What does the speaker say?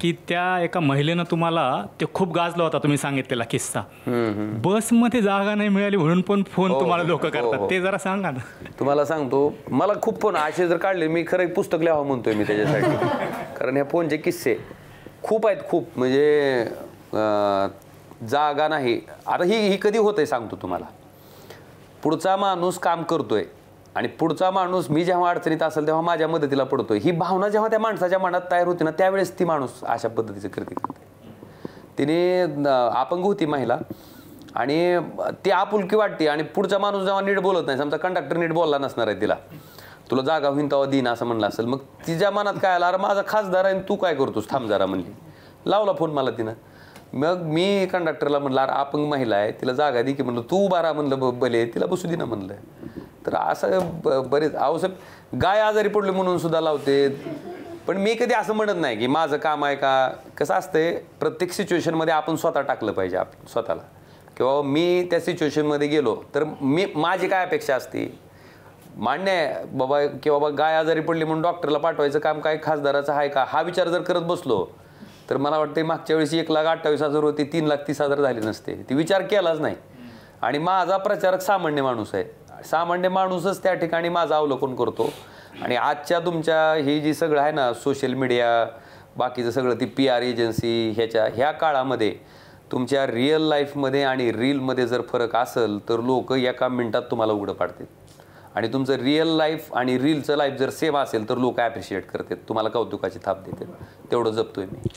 की त्या एका महिलेनं तुम्हाला ते खूप गाजला होता, तुम्ही सांगितलेला किस्सा. बसमध्ये जागा नाही मिळाली म्हणून पण फोन तुम्हाला लोक करतात, ते जरा सांगा ना. तुम्हाला सांगतो, मला खूप फोन असे जर काढले, मी खरं पुस्तक लिहावं म्हणतोय मी त्याच्यासाठी. कारण ह्या फोनचे किस्से खूप आहेत, खूप म्हणजे जागा नाही. आता ही कधी होतंय सांगतो तुम्हाला. पुढचा माणूस काम करतोय आणि पुढचा माणूस मी जेव्हा अडचणीत असेल तेव्हा माझ्या मदतीला पडतोय, ही भावना जेव्हा त्या माणसाच्या मनात तयार होती ना, त्यावेळेस ती माणूस अशा पद्धतीचं कृती करते. तिने अपंग होती महिला आणि ती आपुलकी वाटते आणि पुढचा माणूस जेव्हा नीट बोलत नाही, समजा कंडक्टर नीट बोलला नसणार आहे, तिला तुला जागा होईन तेव्हा देईन असं म्हणलं असेल, मग तिच्या मनात काय आलं, अरे माझा खासदार आहे तू काय करतोस, थांब जरा म्हणली. लावला फोन मला तिनं. मग मी कंडक्टरला म्हणलं, अरे अपंग महिला आहे, तिला जागा दे की. म्हणलं तू उभा राहा म्हणलं, भले तिला बसू दे ना म्हणलं. तर असं बरेच आवश्यक गाय आजारी पडले म्हणून सुद्धा लावते. पण मी कधी असं म्हणत नाही की माझं काम आहे का. कसं असतंय, प्रत्येक सिच्युएशनमध्ये आपण स्वतः टाकलं पाहिजे स्वतःला, किंवा मी त्या सिच्युएशनमध्ये गेलो तर माझी काय अपेक्षा असते. मान्य आहे बाबा की बाबा गाय आजारी पडली म्हणून डॉक्टरला पाठवायचं काम काय खासदाराचं आहे का, हा विचार जर करत बसलो तर मला वाटतं मागच्या वेळेस 1,28,000 होती, 3,30,000 झाले नसते. ती विचार केलाच नाही. आणि माझा प्रचारक सामान्य माणूस आहे. सामान्य माणूसच त्या ठिकाणी माझं अवलोकन करतो. आणि आजच्या तुमच्या ही जी सगळं आहे ना, सोशल मीडिया बाकीचं सगळं, ती PR एजन्सी, ह्या काळामध्ये तुमच्या रिअल लाईफमध्ये आणि रीलमध्ये जर फरक असेल तर लोक एका मिनिटात तुम्हाला उघडं पाडतात. आणि तुमचं रिअल लाईफ आणि रीलचं लाईफ जर सेम असेल तर लोक ॲप्रिशिएट करतात, तुम्हाला कौतुकाची थाप देतात. तेवढं जपतोय मी.